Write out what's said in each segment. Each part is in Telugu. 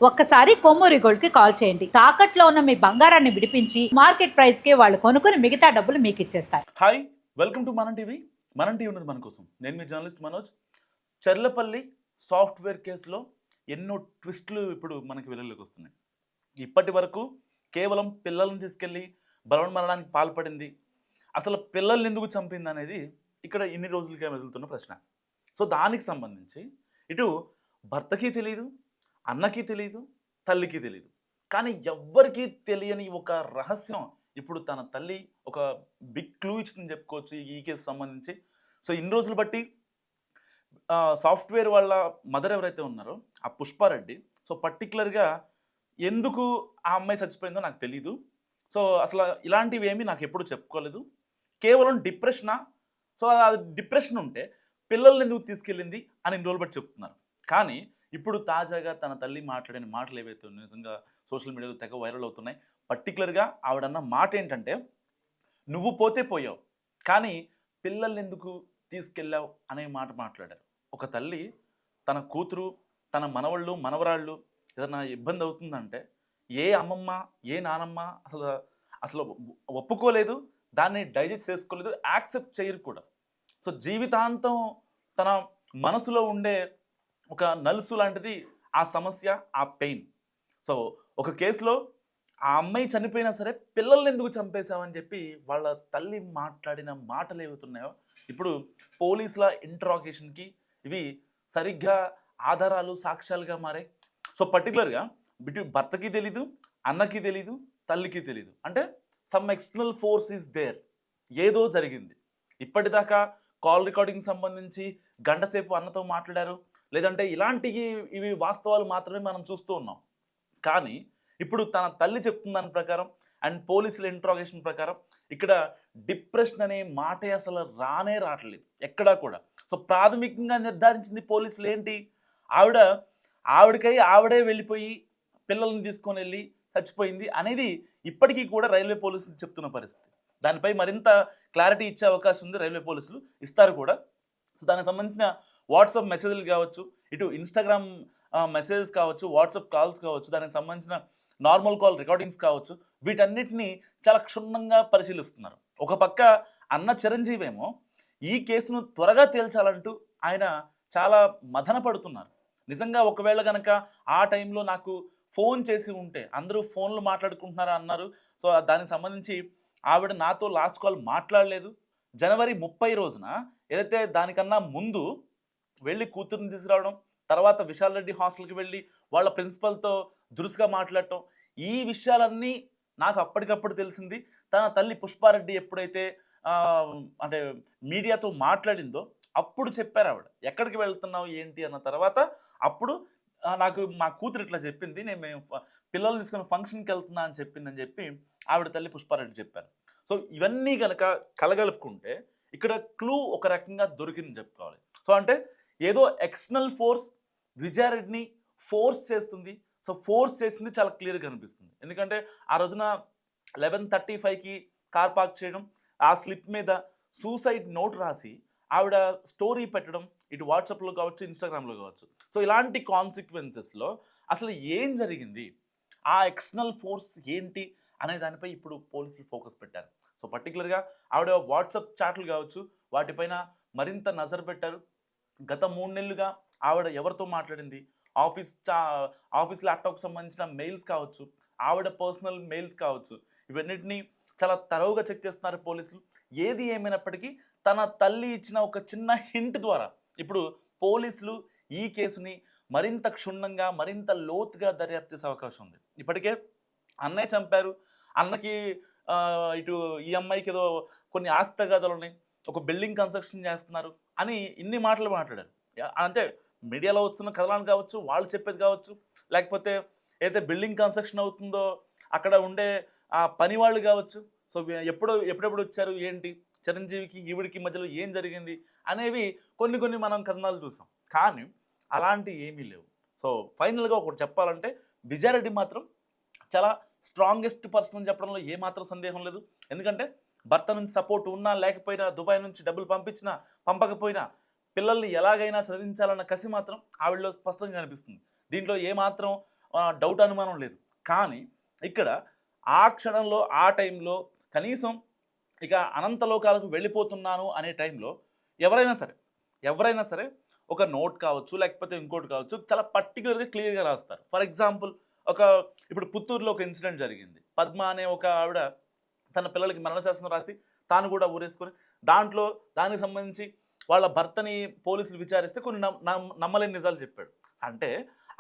ఒక్కసారి కొమ్మూరి గోల్డ్ కి కాల్ చేయండి. తాకట్లో ఉన్న మీ బంగారాన్ని విడిపించి మార్కెట్ ప్రైస్ కి వాళ్ళు కొనుక్కుని మిగతా డబ్బులు మీకు ఇచ్చేస్తారు. హాయ్, వెల్కమ్ టు మనం టీవీ. మనం టీవీ ఉన్నది మన కోసం. నేను మీ జర్నలిస్ట్ మనోజ్. చర్లపల్లి సాఫ్ట్వేర్ కేసులో ఎన్నో ట్విస్టులు ఇప్పుడు మనకి వెలుగులోకి వస్తున్నాయి. ఇప్పటి వరకు కేవలం పిల్లల్ని తీసుకెళ్ళి బలవన్మరణానికి పాల్పడింది, అసలు పిల్లల్ని ఎందుకు చంపింది అనేది ఇక్కడ ఇన్ని రోజులుగా మెదులుతున్న ప్రశ్న. సో దానికి సంబంధించి ఇటు భర్తకి తెలియదు, అన్నకి తెలియదు, తల్లికి తెలియదు, కానీ ఎవ్వరికీ తెలియని ఒక రహస్యం ఇప్పుడు తన తల్లి ఒక బిగ్ క్లూ ఇచ్చిందని చెప్పుకోవచ్చు ఈ కేసు సంబంధించి. సో ఇన్ని రోజులు బట్టి సాఫ్ట్వేర్ వాళ్ళ మదర్ ఎవరైతే ఉన్నారో ఆ పుష్పారెడ్డి, సో పర్టికులర్గా ఎందుకు ఆ అమ్మాయి చచ్చిపోయిందో నాకు తెలీదు. సో అసలు ఇలాంటివి ఏమీ నాకు ఎప్పుడు చెప్పుకోలేదు. కేవలం డిప్రెషనా, సో అది డిప్రెషన్ ఉంటే పిల్లల్ని ఎందుకు తీసుకెళ్ళింది అని ఇన్ని రోజులు బట్టి చెప్తున్నారు. కానీ ఇప్పుడు తాజాగా తన తల్లి మాట్లాడిన మాటలు ఏవైతే నిజంగా సోషల్ మీడియాలో తెగ వైరల్ అవుతున్నాయి. పర్టికులర్గా ఆవిడన్న మాట ఏంటంటే, నువ్వు పోతే పోయావు కానీ పిల్లల్ని ఎందుకు తీసుకెళ్ళావు అనే మాట మాట్లాడారు. ఒక తల్లి తన కూతురు, తన మనవళ్ళు మనవరాళ్ళు ఏదైనా ఇబ్బంది అవుతుందంటే ఏ అమ్మమ్మ ఏ నానమ్మ అసలు అసలు ఒప్పుకోలేదు, దాన్ని డైజెస్ట్ చేసుకోలేదు, యాక్సెప్ట్ చేయరు కూడా. సో జీవితాంతం తన మనసులో ఉండే ఒక నలుసు లాంటిది ఆ సమస్య, ఆ పెయిన్. సో ఒక కేసులో ఆ అమ్మాయి చనిపోయినా సరే పిల్లల్ని ఎందుకు చంపేశామని చెప్పి వాళ్ళ తల్లి మాట్లాడిన మాటలు ఏవవుతున్నాయో ఇప్పుడు పోలీసుల ఇంట్రాగేషన్కి ఇవి సరిగ్గా ఆధారాలు సాక్ష్యాలుగా మారాయి. సో పర్టికులర్గా భర్తకి తెలీదు, అన్నకి తెలీదు, తల్లికి తెలీదు, అంటే some external force is there. ఏదో జరిగింది. ఇప్పటిదాకా కాల్ రికార్డింగ్ సంబంధించి గంట సేపు అన్నతో మాట్లాడారు, లేదంటే ఇలాంటివి ఇవి వాస్తవాలు మాత్రమే మనం చూస్తూ ఉన్నాం. కానీ ఇప్పుడు తన తల్లి చెప్తున్న దాని ప్రకారం అండ్ పోలీసుల ఇంట్రాగేషన్ ప్రకారం ఇక్కడ డిప్రెషన్ అనే మాటే అసలు రానే రావట్లేదు ఎక్కడా కూడా. సో ప్రాథమికంగా నిర్ధారించింది పోలీసులు ఏంటి, ఆవిడకై ఆవిడే వెళ్ళిపోయి పిల్లల్ని తీసుకొని వెళ్ళి చచ్చిపోయింది అనేది ఇప్పటికీ కూడా రైల్వే పోలీసులు చెప్తున్న పరిస్థితి. దానిపై మరింత క్లారిటీ ఇచ్చే అవకాశం ఉంది, రైల్వే పోలీసులు ఇస్తారు కూడా. సో దానికి సంబంధించిన వాట్సాప్ మెసేజ్లు కావచ్చు, ఇటు ఇన్స్టాగ్రామ్ మెసేజెస్ కావచ్చు, వాట్సాప్ కాల్స్ కావచ్చు, దానికి సంబంధించిన నార్మల్ కాల్ రికార్డింగ్స్ కావచ్చు, వీటన్నిటిని చాలా క్షుణ్ణంగా పరిశీలిస్తున్నారు. ఒక పక్క అన్న చిరంజీవి ఏమో ఈ కేసును త్వరగా తేల్చాలంటూ ఆయన చాలా మదన పడుతున్నారు. నిజంగా ఒకవేళ కనుక ఆ టైంలో నాకు ఫోన్ చేసి ఉంటే, అందరూ ఫోన్లు మాట్లాడుకుంటున్నారా అన్నారు. సో దానికి సంబంధించి ఆవిడ నాతో లాస్ట్ కాల్ మాట్లాడలేదు. జనవరి 30 రోజున ఏదైతే దానికన్నా ముందు వెళ్ళి కూతురుని తీసుకురావడం, తర్వాత విశాల్ రెడ్డి హాస్టల్కి వెళ్ళి వాళ్ళ ప్రిన్సిపల్తో దురుసుగా మాట్లాడటం, ఈ విషయాలన్నీ నాకు అప్పటికప్పుడు తెలిసింది. తన తల్లి పుష్పారెడ్డి ఎప్పుడైతే అంటే మీడియాతో మాట్లాడిందో అప్పుడు చెప్పారు ఆవిడ, ఎక్కడికి వెళ్తున్నావు ఏంటి అన్న తర్వాత అప్పుడు నాకు మా కూతురు ఇట్లా చెప్పింది, మేము పిల్లల్ని తీసుకొని ఫంక్షన్కి వెళ్తున్నా అని చెప్పిందని చెప్పి ఆవిడ తల్లి పుష్పారెడ్డి చెప్పారు. సో ఇవన్నీ కనుక కలగలుపుకుంటే ఇక్కడ క్లూ ఒక రకంగా దొరికిందని చెప్పుకోవాలి. సో అంటే ఏదో ఎక్స్టర్నల్ ఫోర్స్ విజయారెడ్డిని ఫోర్స్ చేస్తుంది. సో ఫోర్స్ చేసింది చాలా క్లియర్గా కనిపిస్తుంది. ఎందుకంటే ఆ రోజున 11:35కి కార్ పార్క్ చేయడం, ఆ స్లిప్ మీద సూసైడ్ నోట్ రాసి ఆవిడ స్టోరీ పెట్టడం, ఇటు వాట్సాప్లో కావచ్చు, ఇన్స్టాగ్రామ్లో కావచ్చు. సో ఇలాంటి కాన్సిక్వెన్సెస్లో అసలు ఏం జరిగింది, ఆ ఎక్స్టర్నల్ ఫోర్స్ ఏంటి అనే దానిపై ఇప్పుడు పోలీసులు ఫోకస్ పెట్టారు. సో పర్టికులర్గా ఆవిడ వాట్సాప్ చాట్లు కావచ్చు, వాటిపైన మరింత నజర్ పెట్టారు. గత 3 నెలలుగా ఆవిడ ఎవరితో మాట్లాడింది, ఆఫీస్ ల్యాప్టాప్కి సంబంధించిన మెయిల్స్ కావచ్చు, ఆవిడ పర్సనల్ మెయిల్స్ కావచ్చు, ఇవన్నిటిని చాలా తరోగా చెక్ చేస్తున్నారు పోలీసులు. ఏది ఏమైనప్పటికీ తన తల్లి ఇచ్చిన ఒక చిన్న హింట్ ద్వారా ఇప్పుడు పోలీసులు ఈ కేసుని మరింత క్షుణ్ణంగా మరింత లోతుగా దర్యాప్తు చేసే అవకాశం ఉంది. ఇప్పటికే అన్నయ్య చంపారు, అన్నకి ఇటు ఈ అమ్మాయికి ఏదో కొన్ని ఆస్తి తగాదాలు ఉన్నాయి, ఒక బిల్డింగ్ కన్స్ట్రక్షన్ చేస్తున్నారు అని ఇన్ని మాటలు మాట్లాడారు. అంటే మీడియాలో వస్తున్న కథలను కావచ్చు, వాళ్ళు చెప్పేది కావచ్చు, లేకపోతే ఏదైతే బిల్డింగ్ కన్స్ట్రక్షన్ అవుతుందో అక్కడ ఉండే ఆ పని వాళ్ళు కావచ్చు. సో ఎప్పుడెప్పుడు వచ్చారు ఏంటి, చిరంజీవికి ఈవిడికి మధ్యలో ఏం జరిగింది అనేవి కొన్ని మనం కథనాలు చూసాం. కానీ అలాంటి ఏమీ లేవు. సో ఫైనల్గా ఒకటి చెప్పాలంటే విజయారెడ్డి మాత్రం చాలా స్ట్రాంగెస్ట్ పర్సన్ అని చెప్పడంలో ఏమాత్రం సందేహం లేదు. ఎందుకంటే భర్త నుంచి సపోర్ట్ ఉన్నా లేకపోయినా, దుబాయ్ నుంచి డబ్బులు పంపించినా పంపకపోయినా పిల్లల్ని ఎలాగైనా చదివించాలన్న కసి మాత్రం ఆవిడలో స్పష్టంగా కనిపిస్తుంది. దీంట్లో ఏమాత్రం డౌట్ అనుమానం లేదు. కానీ ఇక్కడ ఆ క్షణంలో ఆ టైంలో కనీసం ఇక అనంతలోకాలకు వెళ్ళిపోతున్నాను అనే టైంలో ఎవరైనా సరే ఒక నోట్ కావచ్చు, లేకపోతే ఇంకోటి కావచ్చు, చాలా పర్టికులర్‌గా క్లియర్‌గా రాస్తారు. ఫర్ ఎగ్జాంపుల్ ఇప్పుడు పుత్తూరులో ఒక ఇన్సిడెంట్ జరిగింది. పద్మ అనే ఒక ఆవిడ తన పిల్లలకి మరణశాసనం రాసి తాను కూడా ఊరేసుకొని దానికి సంబంధించి వాళ్ళ భర్తని పోలీసులు విచారిస్తే కొన్ని నమ్మలేని నిజాలు చెప్పాడు. అంటే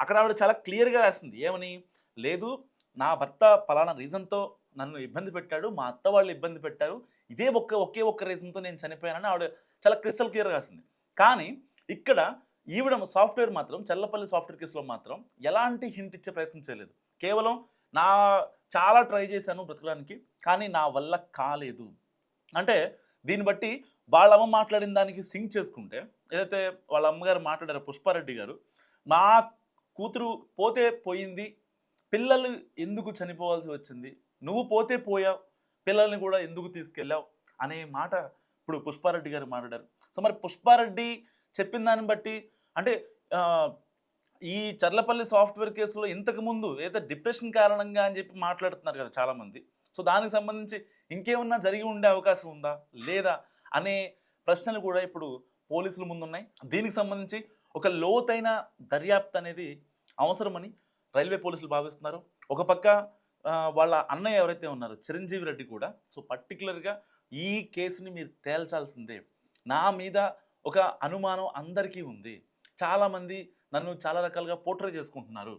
అక్కడ ఆవిడ చాలా క్లియర్‌గా రాసింది. ఏమని? లేదు, నా భర్త పలానా రీజన్‌తో నన్ను ఇబ్బంది పెట్టాడు. మా అత్త వాళ్ళు ఇబ్బంది పెట్టారు. ఇదే ఒకే ఒక్క రీజన్‌తో నేను చనిపోయానని ఆవిడ చాలా క్రిస్టల్ క్లియర్‌గా రాసింది. కానీ ఇక్కడ ఈవిడ సాఫ్ట్‌వేర్ మాత్రం చల్లపల్లి సాఫ్ట్‌వేర్ కేసులో మాత్రం ఎలాంటి హింట్ ఇచ్చే ప్రయత్నం చేయలేదు. కేవలం నా చాలా ట్రై చేశాను బ్రతకడానికి, కానీ నా వల్ల కాలేదు. అంటే దీన్ని బట్టి వాళ్ళ అమ్మ మాట్లాడిన దానికి సింక్ చేసుకుంటే, ఏదైతే వాళ్ళ అమ్మగారు మాట్లాడారో పుష్పారెడ్డి గారు, నా కూతురు పోతే పోయింది, పిల్లలు ఎందుకు చనిపోవాల్సి వచ్చింది, నువ్వు పోతే పోయావు, పిల్లల్ని కూడా ఎందుకు తీసుకెళ్ళావు అనే మాట ఇప్పుడు పుష్పారెడ్డి గారు మాట్లాడారు. సో మరి పుష్పారెడ్డి చెప్పిన దాన్ని బట్టి అంటే ఈ చర్లపల్లి సాఫ్ట్‌వేర్ కేసులో ఇంతకుముందు ఏదో డిప్రెషన్ కారణంగా అని చెప్పి మాట్లాడుతున్నారు కదా చాలామంది. సో దానికి సంబంధించి ఇంకేమన్నా జరిగి ఉండే అవకాశం ఉందా? లేదా? అనే ప్రశ్నలు కూడా ఇప్పుడు పోలీసుల ముందున్నాయి. దీనికి సంబంధించి ఒక లోతైన దర్యాప్తు అనేది అవసరమని రైల్వే పోలీసులు భావిస్తున్నారు. ఒక పక్క వాళ్ళ అన్నయ్య ఎవరైతే ఉన్నారో చిరంజీవి రెడ్డి కూడా సో పర్టికులర్‌గా ఈ కేసుని మీరు తేల్చాల్సిందే. నా మీద ఒక అనుమానం అందరికీ ఉంది. చాలామంది నన్ను చాలా రకాలుగా పోర్ట్రే చేసుకుంటున్నారు.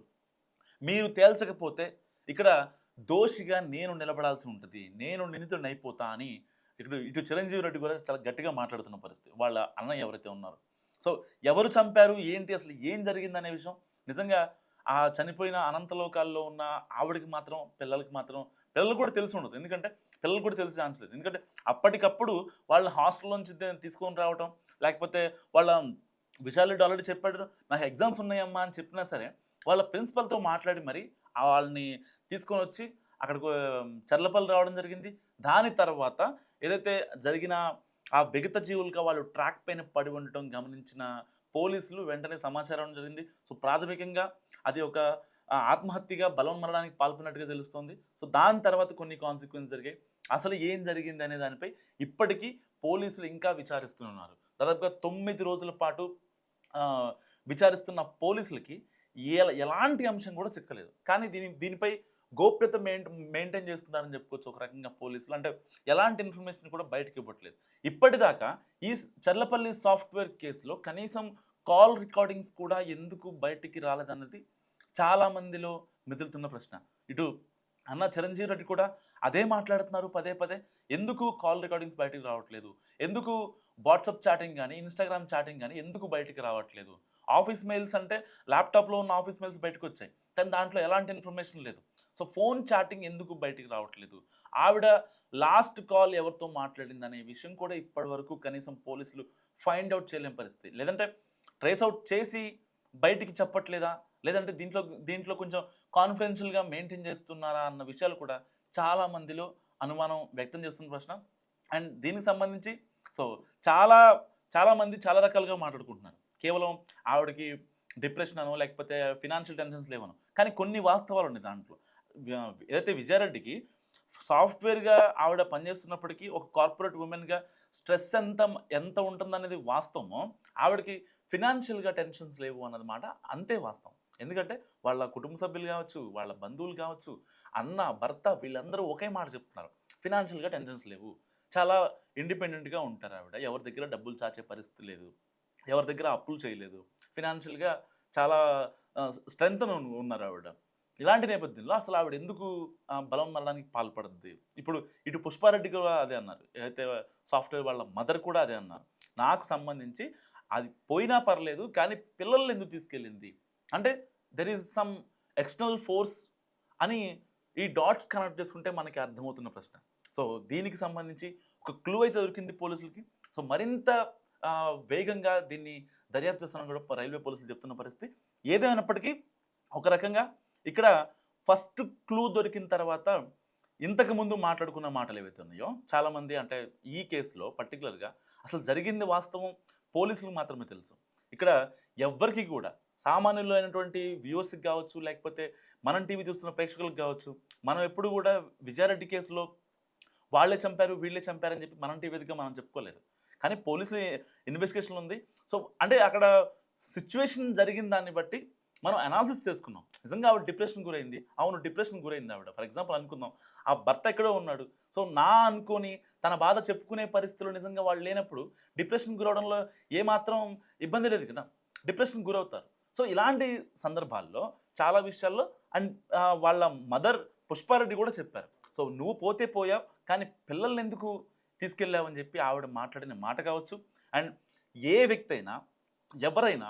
మీరు తేల్చకపోతే ఇక్కడ దోషిగా నేను నిలబడాల్సి ఉంటుంది. నేను నిందితుడినైపోతా అని ఇటు చిరంజీవి రెడ్డి కూడా చాలా గట్టిగా మాట్లాడుతున్న పరిస్థితి. వాళ్ళ అన్నయ్య ఎవరైతే ఉన్నారో. సో ఎవరు చంపారు? ఏంటి? అసలు ఏం జరిగిందనే విషయం నిజంగా ఆ చనిపోయిన అనంతలోకాల్లో ఉన్న ఆవిడకి మాత్రం, పిల్లలకు కూడా తెలిసి ఉండదు. ఎందుకంటే పిల్లలకు కూడా తెలిసే ఛాన్స్ లేదు. ఎందుకంటే అప్పటికప్పుడు వాళ్ళ హాస్టల్ నుంచి తీసుకొని రావటం, లేకపోతే వాళ్ళ విశాల్ ఆల్రెడీ చెప్పాడు, నాకు ఎగ్జామ్స్ ఉన్నాయమ్మా అని చెప్పినా సరే వాళ్ళ ప్రిన్సిపల్తో మాట్లాడి మరి వాళ్ళని తీసుకొని వచ్చి అక్కడికి చర్లపల్లి రావడం జరిగింది. దాని తర్వాత ఏదైతే జరిగిన ఆ బిగత జీవులుగా వాళ్ళు ట్రాక్ పైన పడి ఉండటం గమనించిన పోలీసులు వెంటనే సమాచారం జరిగింది. సో ప్రాథమికంగా అది ఒక ఆత్మహత్యగా బలవన్మరణానికి పాల్పడినట్టుగా తెలుస్తోంది. సో దాని తర్వాత కొన్ని కాన్సిక్వెన్స్ జరిగాయి. అసలు ఏం జరిగింది అనే దానిపై ఇప్పటికీ పోలీసులు ఇంకా విచారిస్తున్నారు. దాదాపుగా 9 రోజుల పాటు విచారిస్తున్న పోలీసులకి ఎలాంటి అంశం కూడా చిక్కలేదు. కానీ దీనిపై గోప్యత మెయింటైన్ చేస్తున్నారని చెప్పుకోవచ్చు ఒక రకంగా పోలీసులు. అంటే ఎలాంటి ఇన్ఫర్మేషన్ కూడా బయటకు ఇవ్వట్లేదు. ఇప్పటిదాకా ఈ చర్లపల్లి సాఫ్ట్‌వేర్ కేసులో కనీసం కాల్ రికార్డింగ్స్ కూడా ఎందుకు బయటికి రాలేదన్నది చాలామందిలో మెదులుతున్న ప్రశ్న. ఇటు అన్న చిరంజీవి రెడ్డి కూడా అదే మాట్లాడుతున్నారు పదే. ఎందుకు కాల్ రికార్డింగ్స్ బయటికి రావట్లేదు? ఎందుకు వాట్సాప్ చాటింగ్ కానీ, ఇన్‌స్టాగ్రామ్ చాటింగ్ కానీ ఎందుకు బయటికి రావట్లేదు? ఆఫీస్ మెయిల్స్ అంటే ల్యాప్‌టాప్‌లో ఉన్న ఆఫీస్ మెయిల్స్ బయటకు వచ్చాయి. కానీ దాంట్లో ఎలాంటి ఇన్ఫర్మేషన్ లేదు. సో ఫోన్ చాటింగ్ ఎందుకు బయటికి రావట్లేదు? ఆవిడ లాస్ట్ కాల్ ఎవరితో మాట్లాడిందనే విషయం కూడా ఇప్పటివరకు కనీసం పోలీసులు ఫైండ్ అవుట్ చేయలేని పరిస్థితి. లేదంటే ట్రేస్ అవుట్ చేసి బయటికి చెప్పట్లేదా? లేదంటే దీంట్లో కొంచెం కాన్ఫిడెన్షియల్‌గా మెయింటైన్ చేస్తున్నారా అన్న విషయాలు కూడా చాలా మందిలో అనుమానం వ్యక్తం చేస్తున్న ప్రశ్న. అండ్ దీనికి సంబంధించి సో చాలామంది చాలా రకాలుగా మాట్లాడుకుంటున్నారు. కేవలం ఆవిడకి డిప్రెషన్ అనో లేకపోతే ఫినాన్షియల్ టెన్షన్స్ లేవనో. కానీ కొన్ని వాస్తవాలు ఉన్నాయి దాంట్లో. ఏదైతే విజయారెడ్డికి సాఫ్ట్‌వేర్‌గా ఆవిడ పనిచేస్తున్నప్పటికీ ఒక కార్పొరేట్ ఉమెన్‌గా స్ట్రెస్ ఎంత ఉంటుందనేది వాస్తవమో, ఆవిడకి ఫినాన్షియల్‌గా టెన్షన్స్ లేవు అన్నది మాట అంతే వాస్తవం. ఎందుకంటే వాళ్ళ కుటుంబ సభ్యులు కావచ్చు, వాళ్ళ బంధువులు కావచ్చు, అన్న, భర్త వీళ్ళందరూ ఒకే మాట చెప్తున్నారు. ఫినాన్షియల్‌గా టెన్షన్స్ లేవు. చాలా ఇండిపెండెంట్‌గా ఉంటారు ఆవిడ. ఎవరి దగ్గర డబ్బులు చాచే పరిస్థితి లేదు. ఎవరి దగ్గర అప్పులు చేయలేదు. ఫినాన్షియల్‌గా చాలా స్ట్రెంగ్త్‌న ఉన్నారు ఆవిడ. ఇలాంటి నేపథ్యంలో అసలు ఆవిడ ఎందుకు బలవన్మరణానికి పాల్పడుద్ది? ఇప్పుడు ఇటు పుష్పారెడ్డి కూడా అదే అన్నారు. ఏదైతే సాఫ్ట్‌వేర్ వాళ్ళ మదర్ కూడా అదే అన్నారు. నాకు సంబంధించి అది పోయినా పర్లేదు, కానీ పిల్లల్ని ఎందుకు తీసుకెళ్ళింది? అంటే there is some external force అని ఈ డాట్స్ కనెక్ట్ చేసుకుంటే మనకి అర్థమవుతున్న ప్రశ్న. సో దీనికి సంబంధించి ఒక క్లూ అయితే దొరికింది పోలీసులకి. సో మరింత వేగంగా దీన్ని దర్యాప్తు చేస్తామని కూడా రైల్వే పోలీసులు చెప్తున్న పరిస్థితి. ఏదేమైనప్పటికీ ఒక రకంగా ఇక్కడ ఫస్ట్ క్లూ దొరికిన తర్వాత ఇంతకుముందు మాట్లాడుకున్న మాటలు ఏవైతే ఉన్నాయో చాలామంది అంటే ఈ కేసులో పర్టికులర్గా అసలు జరిగింది వాస్తవం పోలీసులకు మాత్రమే తెలుసు. ఇక్కడ ఎవ్వరికి కూడా సామాన్యులైనటువంటి వ్యూవర్స్కి కావచ్చు, లేకపోతే మనం టీవీ చూస్తున్న ప్రేక్షకులకు కావచ్చు, మనం ఎప్పుడు కూడా విజయారెడ్డి కేసులో వాళ్ళే చంపారు, వీళ్ళే చంపారని చెప్పి మనం టీవీ వేదికగా మనం చెప్పుకోలేదు. కానీ పోలీసులు ఇన్వెస్టిగేషన్ ఉంది. సో అంటే అక్కడ సిచ్యువేషన్ జరిగిన దాన్ని బట్టి మనం అనాలిసిస్ చేసుకున్నాం. నిజంగా ఆవిడ డిప్రెషన్‌కి గురైంది. అవును, డిప్రెషన్‌కి గురైంది ఆవిడ. ఫర్ ఎగ్జాంపుల్ అనుకుందాం, ఆ భర్త ఎక్కడో ఉన్నాడు. సో అనుకోని తన బాధ చెప్పుకునే పరిస్థితిలో నిజంగా వాళ్ళు లేనప్పుడు డిప్రెషన్‌కి గురవడంలో ఏమాత్రం ఇబ్బంది లేదు కదా! డిప్రెషన్‌కి గురవుతారు. సో ఇలాంటి సందర్భాల్లో చాలా విషయాల్లో వాళ్ళ మదర్ పుష్పారెడ్డి కూడా చెప్పారు. సో నువ్వు పోతే పోయావు, కానీ పిల్లల్నెందుకు తీసుకెళ్ళావని చెప్పి ఆవిడ మాట్లాడిన మాట కావచ్చు. అండ్ ఏ వ్యక్తి అయినా, ఎవరైనా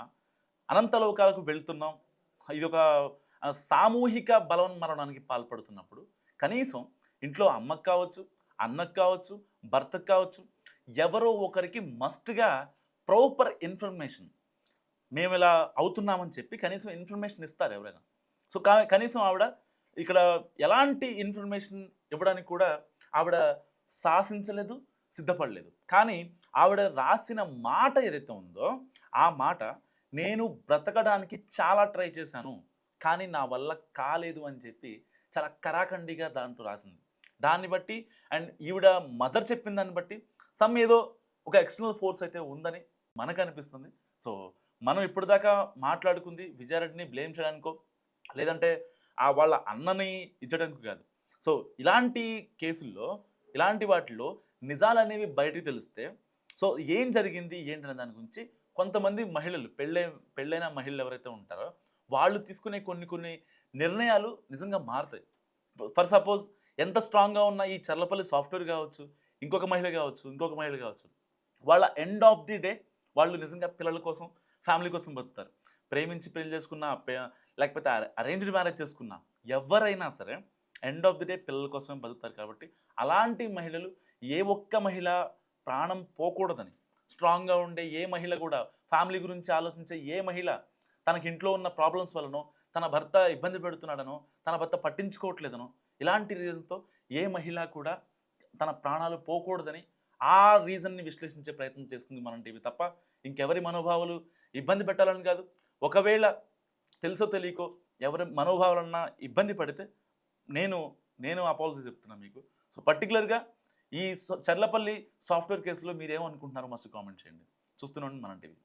అనంతలోకాలకు వెళ్తున్నాం, ఇదొక సామూహిక బలవన్మరణానికి పాల్పడుతున్నప్పుడు కనీసం ఇంట్లో అమ్మకు కావచ్చు, అన్నకు కావచ్చు, భర్తకు కావచ్చు, ఎవరో ఒకరికి మస్ట్‌గా ప్రాపర్ ఇన్ఫర్మేషన్ మేము ఇలా అవుతున్నామని చెప్పి కనీసం ఇన్ఫర్మేషన్ ఇస్తారు ఎవరైనా. సో కనీసం ఆవిడ ఇక్కడ ఎలాంటి ఇన్ఫర్మేషన్ ఇవ్వడానికి కూడా ఆవిడ సాహసించలేదు, సిద్ధపడలేదు. కానీ ఆవిడ రాసిన మాట ఏదైతే ఉందో ఆ మాట, నేను బ్రతకడానికి చాలా ట్రై చేశాను, కానీ నా వల్ల కాలేదు అని చెప్పి చాలా కరాఖండిగా దాంట్లో రాసింది. దాన్ని బట్టి అండ్ ఈవిడ మదర్ చెప్పిన దాన్ని బట్టి ఏదో ఒక ఎక్స్టర్నల్ ఫోర్స్ అయితే ఉందని మనకు అనిపిస్తుంది. సో మనం ఇప్పటిదాకా మాట్లాడుకుంది విజయారెడ్డిని బ్లేమ్ చేయడానికో, లేదంటే వాళ్ళ అన్నని ఇచ్చడానికి కాదు. సో ఇలాంటి కేసుల్లో, ఇలాంటి వాటిలో నిజాలనేవి బయటికి తెలిస్తే సో ఏం జరిగింది ఏంటనే దాని గురించి కొంతమంది మహిళలు, పెళ్ళైన మహిళలు ఎవరైతే ఉంటారో వాళ్ళు తీసుకునే కొన్ని నిర్ణయాలు నిజంగా మారుతాయి. ఫర్ సపోజ్ ఎంత స్ట్రాంగ్గా ఉన్న ఈ చర్లపల్లి సాఫ్ట్వేర్ కావచ్చు, ఇంకొక మహిళ కావచ్చు, వాళ్ళ ఎండ్ ఆఫ్ ది డే వాళ్ళు నిజంగా పిల్లల కోసం, ఫ్యామిలీ కోసం బతుకుతారు. ప్రేమించి పెళ్లి చేసుకున్న, లేకపోతే అరేంజ్డ్ మ్యారేజ్ చేసుకున్న ఎవరైనా సరే ఎండ్ ఆఫ్ ది డే పిల్లల కోసమే బతుకుతారు. కాబట్టి అలాంటి మహిళలు, ఏ ఒక్క మహిళ ప్రాణం పోకూడదని, స్ట్రాంగ్గా ఉండే ఏ మహిళ కూడా, ఫ్యామిలీ గురించి ఆలోచించే ఏ మహిళ తనకి ఇంట్లో ఉన్న ప్రాబ్లమ్స్ వలనో, తన భర్త ఇబ్బంది పెడుతున్నాడనో, తన భర్త పట్టించుకోవట్లేదనో, ఇలాంటి రీజన్స్తో ఏ మహిళ కూడా తన ప్రాణాలు పోకూడదని ఆ రీజన్ని విశ్లేషించే ప్రయత్నం చేస్తుంది మనం టీవీ తప్ప ఇంకెవరి మనోభావాలు ఇబ్బంది పెట్టాలని కాదు. ఒకవేళ తెలుసో తెలియకో ఎవరి మనోభావాలన్నా ఇబ్బంది పడితే నేను అపాలజీ చెప్తున్నా మీకు. సో పర్టికులర్గా ఈ చర్లపల్లి సాఫ్ట్వేర్ కేసులో మీరేమనుకుంటున్నారో మస్ట్ కామెంట్ చేయండి. చూస్తూనే ఉండండి మనం టీవీ.